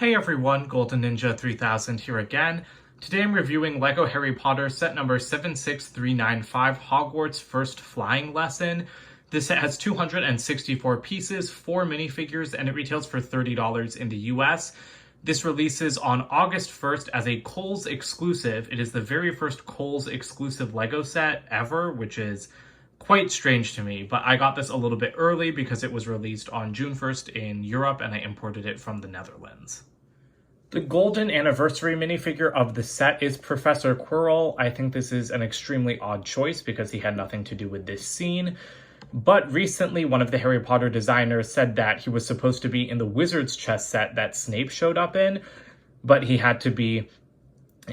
Hey everyone, Golden Ninja 3000 here again. Today I'm reviewing LEGO Harry Potter set number 76395, Hogwarts First Flying Lesson. This set has 264 pieces, 4 minifigures, and it retails for $30 in the US. This releases on August 1st as a Kohl's exclusive. It is the very first Kohl's exclusive LEGO set ever, which is quite strange to me, but I got this a little bit early because it was released on June 1st in Europe and I imported it from the Netherlands. The golden anniversary minifigure of the set is Professor Quirrell. I think this is an extremely odd choice because he had nothing to do with this scene. But recently, one of the Harry Potter designers said that he was supposed to be in the Wizard's Chess set that Snape showed up in, but he had to be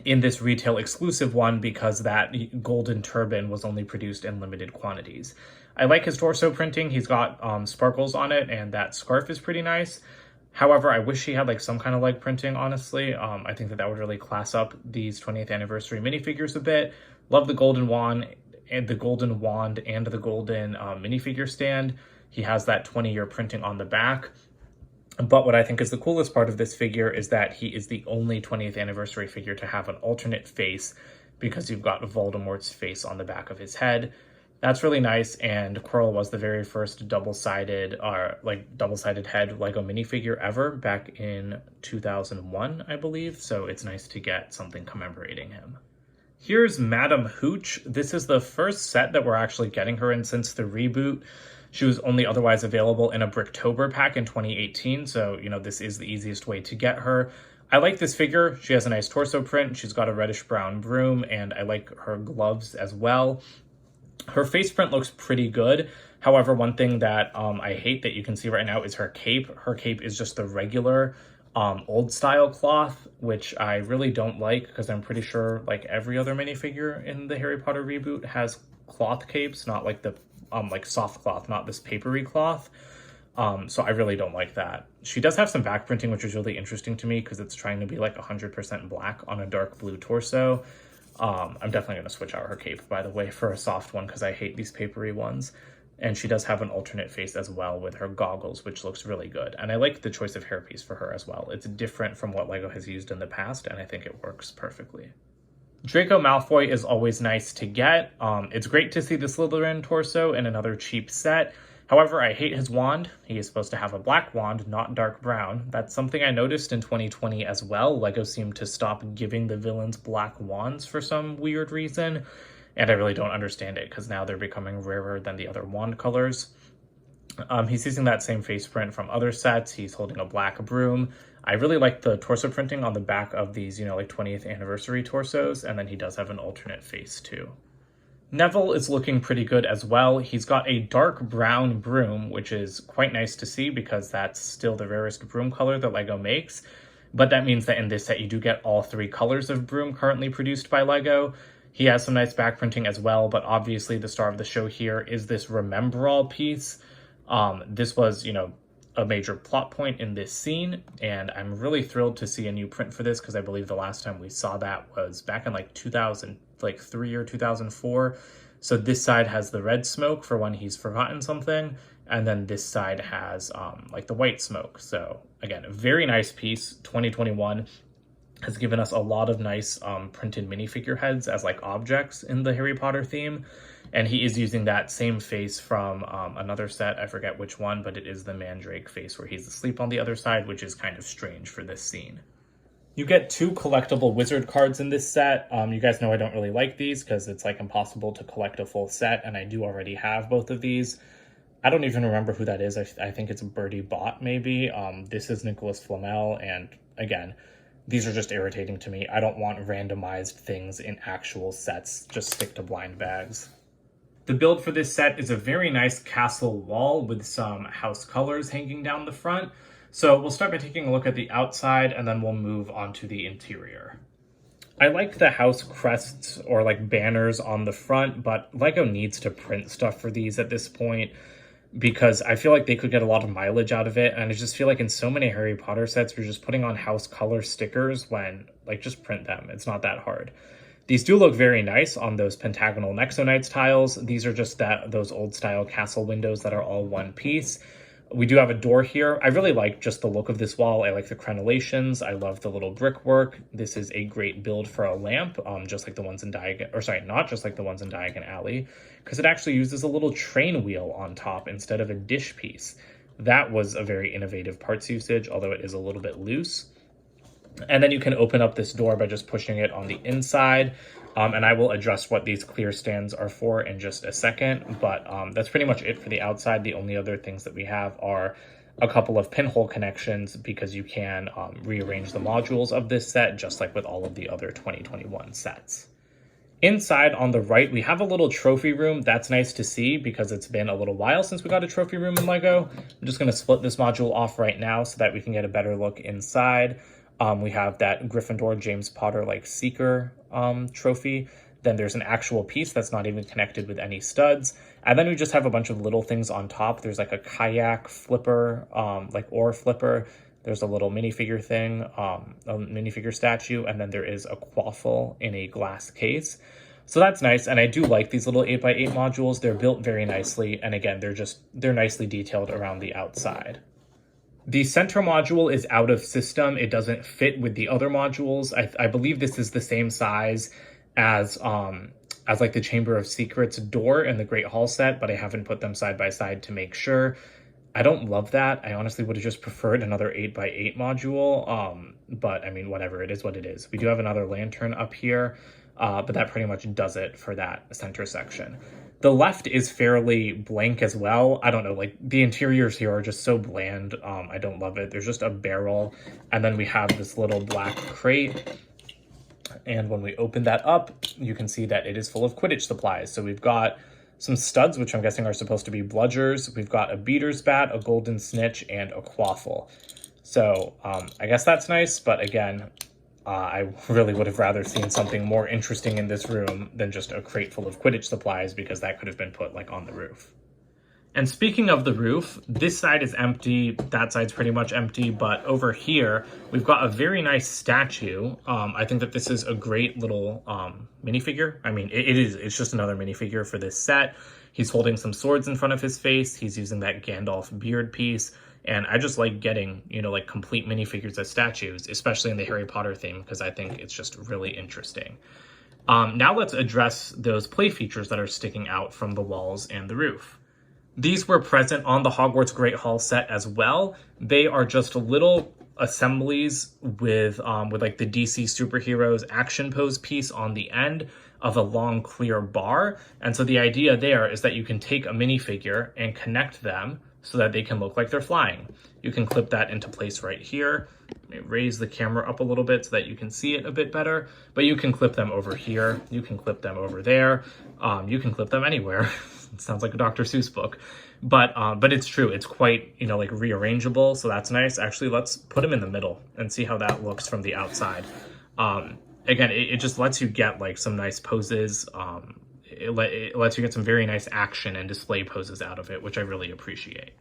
in this retail exclusive one because that golden turban was only produced in limited quantities. I like his torso printing. He's got sparkles on it, and that scarf is pretty nice. However, I wish he had like some kind of leg printing, honestly. I think that would really class up these 20th anniversary minifigures a bit. Love the golden wand and the golden minifigure stand. He has that 20-year printing on the back. But what I think is the coolest part of this figure is that he is the only 20th anniversary figure to have an alternate face because you've got Voldemort's face on the back of his head. That's really nice, and Quirrell was the very first double-sided head LEGO minifigure ever back in 2001, I believe, so it's nice to get something commemorating him. Here's Madam Hooch. This is the first set that we're actually getting her in since the reboot. She was only otherwise available in a Bricktober pack in 2018, so, this is the easiest way to get her. I like this figure. She has a nice torso print. She's got a reddish-brown broom, and I like her gloves as well. Her face print looks pretty good. However, one thing that I hate that you can see right now is her cape. Her cape is just the regular old style cloth, which I really don't like because I'm pretty sure like every other minifigure in the Harry Potter reboot has cloth capes, not like the like soft cloth, not this papery cloth. So I really don't like that. She does have some back printing, which is really interesting to me because it's trying to be like 100% black on a dark blue torso. I'm definitely going to switch out her cape, by the way, for a soft one because I hate these papery ones. And she does have an alternate face as well with her goggles, which looks really good. And I like the choice of hairpiece for her as well. It's different from what LEGO has used in the past, and I think it works perfectly. Draco Malfoy is always nice to get. It's great to see the Slytherin torso in another cheap set. However, I hate his wand. He is supposed to have a black wand, not dark brown. That's something I noticed in 2020 as well. LEGO seemed to stop giving the villains black wands for some weird reason. And I really don't understand it because now they're becoming rarer than the other wand colors. He's using that same face print from other sets. He's holding a black broom. I really like the torso printing on the back of these, like 20th anniversary torsos. And then he does have an alternate face too. Neville is looking pretty good as well. He's got a dark brown broom, which is quite nice to see because that's still the rarest broom color that LEGO makes. But that means that in this set, you do get all 3 colors of broom currently produced by LEGO. He has some nice back printing as well, but obviously the star of the show here is this Remember All piece. This was, a major plot point in this scene, and I'm really thrilled to see a new print for this because I believe the last time we saw that was back in like 2003 or 2004. So this side has the red smoke for when he's forgotten something, and then this side has like the white smoke. So again, a very nice piece. 2021 has given us a lot of nice printed minifigure heads as like objects in the Harry Potter theme. And he is using that same face from another set. I forget which one, but it is the Mandrake face where he's asleep on the other side, which is kind of strange for this scene. You get 2 collectible wizard cards in this set. You guys know I don't really like these because it's like impossible to collect a full set, and I do already have both of these. I don't even remember who that is. I think it's Bertie Bott, maybe. This is Nicholas Flamel, and again, these are just irritating to me. I don't want randomized things in actual sets. Just stick to blind bags. The build for this set is a very nice castle wall with some house colors hanging down the front. So we'll start by taking a look at the outside and then we'll move on to the interior. I like the house crests or like banners on the front, but LEGO needs to print stuff for these at this point because I feel like they could get a lot of mileage out of it. And I just feel like in so many Harry Potter sets, we're just putting on house color stickers when like just print them. It's not that hard. These do look very nice on those pentagonal Nexo Knights tiles. These are just those old style castle windows that are all one piece. We do have a door here. I really like just the look of this wall. I like the crenellations. I love the little brickwork. This is a great build for a lamp, just like the ones in Diagon, or sorry, not just like the ones in Diagon Alley, because it actually uses a little train wheel on top instead of a dish piece. That was a very innovative parts usage, although it is a little bit loose. And then you can open up this door by just pushing it on the inside. And I will address what these clear stands are for in just a second, but that's pretty much it for the outside. The only other things that we have are a couple of pinhole connections because you can rearrange the modules of this set, just like with all of the other 2021 sets. Inside on the right, we have a little trophy room. That's nice to see because it's been a little while since we got a trophy room in LEGO. I'm just going to split this module off right now so that we can get a better look inside. We have that Gryffindor James Potter like Seeker trophy. Then there's an actual piece that's not even connected with any studs. And then we just have a bunch of little things on top. There's like a kayak flipper, like oar flipper. There's a little minifigure thing, a minifigure statue. And then there is a quaffle in a glass case. So that's nice. And I do like these little 8x8 modules. They're built very nicely. And again, they're nicely detailed around the outside. The center module is out of system. It doesn't fit with the other modules. I believe this is the same size as like the Chamber of Secrets door in the Great Hall set, but I haven't put them side by side to make sure. I don't love that. I honestly would have just preferred another 8x8 module, but I mean, whatever, it is what it is. We do have another lantern up here, but that pretty much does it for that center section. The left is fairly blank as well. I don't know, like the interiors here are just so bland. I don't love it. There's just a barrel, and then we have this little black crate. And when we open that up, you can see that it is full of Quidditch supplies. So we've got some studs, which I'm guessing are supposed to be bludgers. We've got a beater's bat, a golden snitch, and a quaffle. So I guess that's nice, but again, I really would have rather seen something more interesting in this room than just a crate full of Quidditch supplies, because that could have been put like on the roof. And speaking of the roof, this side is empty, that side's pretty much empty, but over here, we've got a very nice statue. I think that this is a great little minifigure. I mean, it's just another minifigure for this set. He's holding some swords in front of his face. He's using that Gandalf beard piece. And I just like getting, like complete minifigures as statues, especially in the Harry Potter theme, because I think it's just really interesting. Now let's address those play features that are sticking out from the walls and the roof. These were present on the Hogwarts Great Hall set as well. They are just little assemblies with like the DC superheroes action pose piece on the end of a long clear bar. And so the idea there is that you can take a minifigure and connect them so that they can look like they're flying. You can clip that into place right here. Let me raise the camera up a little bit so that you can see it a bit better, but you can clip them over here. You can clip them over there. You can clip them anywhere. It sounds like a Dr. Seuss book, but it's true. It's quite, like rearrangeable. So that's nice. Actually, let's put them in the middle and see how that looks from the outside. Again, it just lets you get like some nice poses. It lets you get some very nice action and display poses out of it, which I really appreciate.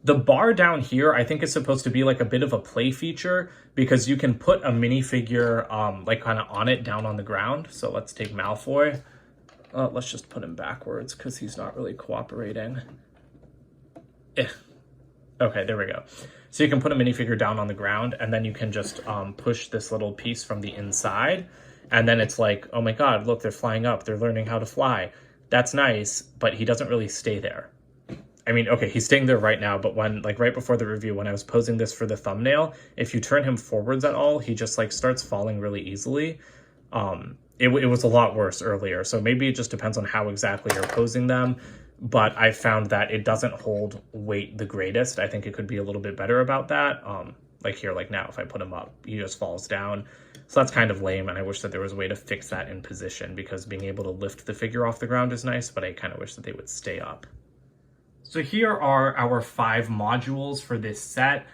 The bar down here, I think, is supposed to be like a bit of a play feature because you can put a minifigure like kind of on it down on the ground. So let's take Malfoy. Let's just put him backwards because he's not really cooperating. Okay, there we go. So you can put a minifigure down on the ground, and then you can just push this little piece from the inside. And then it's like, oh my God, look, they're flying up. They're learning how to fly. That's nice, but he doesn't really stay there. I mean, okay, he's staying there right now, but when, like right before the review, when I was posing this for the thumbnail, if you turn him forwards at all, he just like starts falling really easily. It was a lot worse earlier, so maybe it just depends on how exactly you're posing them. But I found that it doesn't hold weight the greatest. I think it could be a little bit better about that. Like here, like now, if I put him up, he just falls down. So that's kind of lame, and I wish that there was a way to fix that in position, because being able to lift the figure off the ground is nice, but I kind of wish that they would stay up. So here are our 5 modules for this set.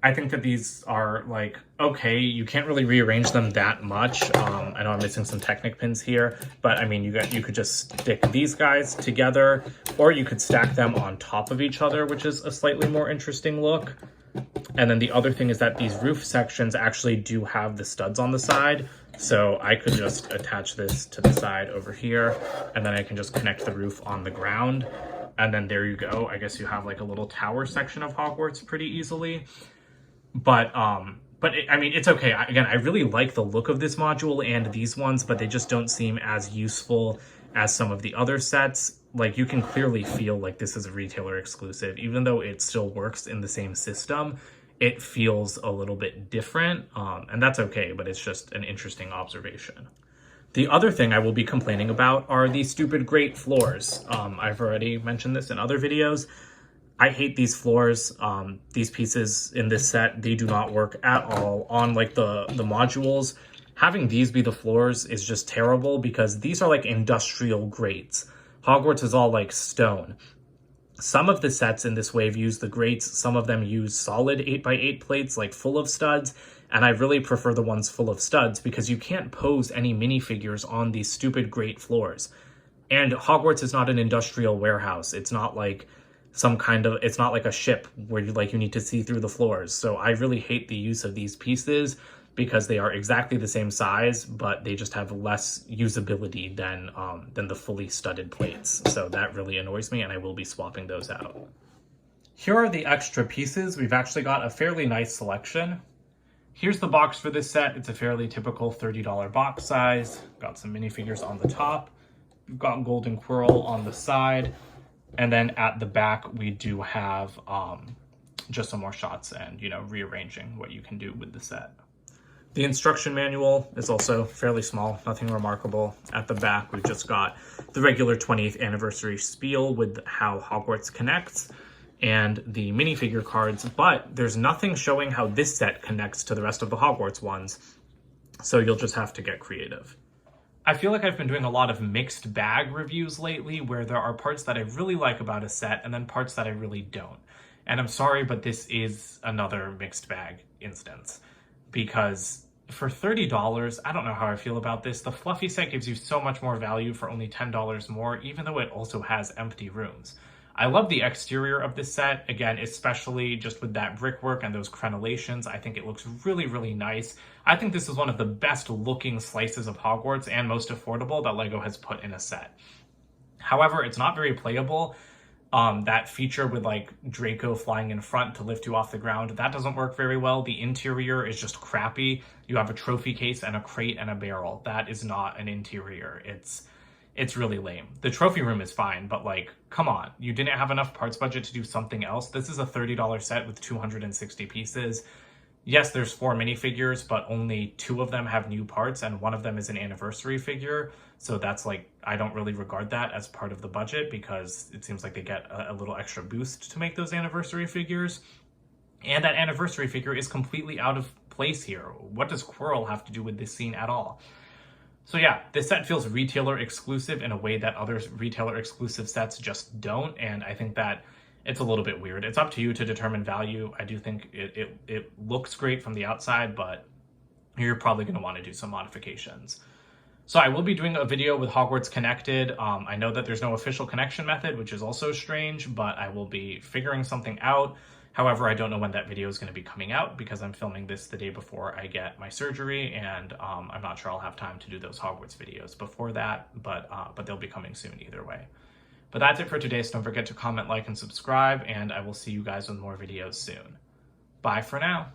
I think that these are like, okay, you can't really rearrange them that much. I know I'm missing some Technic pins here, but I mean, you could just stick these guys together, or you could stack them on top of each other, which is a slightly more interesting look. And then the other thing is that these roof sections actually do have the studs on the side. So I could just attach this to the side over here, and then I can just connect the roof on the ground. And then there you go. I guess you have like a little tower section of Hogwarts pretty easily. But I mean, it's okay. Again, I really like the look of this module and these ones, but they just don't seem as useful as some of the other sets. Like, you can clearly feel like this is a retailer exclusive, even though it still works in the same system. It feels a little bit different, and that's okay, but it's just an interesting observation. The other thing I will be complaining about are these stupid grate floors. I've already mentioned this in other videos. I hate these floors. These pieces in this set, they do not work at all on like the modules. Having these be the floors is just terrible because these are like industrial grates. Hogwarts is all like stone. Some of the sets in this wave use the grates. Some of them use solid 8x8 plates like full of studs. And I really prefer the ones full of studs because you can't pose any minifigures on these stupid grate floors. And Hogwarts is not an industrial warehouse. It's not like it's not like a ship where you need to see through the floors. So I really hate the use of these pieces because they are exactly the same size, but they just have less usability than the fully studded plates. So that really annoys me, and I will be swapping those out. Here are the extra pieces. We've actually got a fairly nice selection. Here's the box for this set. It's a fairly typical $30 box size. Got some minifigures on the top. We've got Golden Quirrell on the side. And then at the back, we do have just some more shots and, rearranging what you can do with the set. The instruction manual is also fairly small, nothing remarkable. At the back, we've just got the regular 20th anniversary spiel with how Hogwarts connects and the minifigure cards, but there's nothing showing how this set connects to the rest of the Hogwarts ones, so you'll just have to get creative. I feel like I've been doing a lot of mixed bag reviews lately where there are parts that I really like about a set and then parts that I really don't. And I'm sorry, but this is another mixed bag instance because for $30, I don't know how I feel about this. The fluffy set gives you so much more value for only $10 more, even though it also has empty rooms. I love the exterior of this set, again, especially just with that brickwork and those crenellations. I think it looks really, really nice. I think this is one of the best looking slices of Hogwarts and most affordable that LEGO has put in a set. However, it's not very playable. That feature with like Draco flying in front to lift you off the ground, that doesn't work very well. The interior is just crappy. You have a trophy case and a crate and a barrel. That is not an interior. It's really lame. The trophy room is fine, but like, come on. You didn't have enough parts budget to do something else. This is a $30 set with 260 pieces. Yes, there's 4 minifigures, but only 2 of them have new parts, and 1 of them is an anniversary figure. So that's like, I don't really regard that as part of the budget because it seems like they get a little extra boost to make those anniversary figures. And that anniversary figure is completely out of place here. What does Quirrell have to do with this scene at all? So yeah, this set feels retailer exclusive in a way that other retailer exclusive sets just don't, and I think that it's a little bit weird. It's up to you to determine value. I do think it looks great from the outside, but you're probably going to want to do some modifications. So I will be doing a video with Hogwarts Connected. I know that there's no official connection method, which is also strange, but I will be figuring something out. However, I don't know when that video is going to be coming out because I'm filming this the day before I get my surgery, and I'm not sure I'll have time to do those Hogwarts videos before that, but they'll be coming soon either way. But that's it for today, so don't forget to comment, like, and subscribe, and I will see you guys with more videos soon. Bye for now.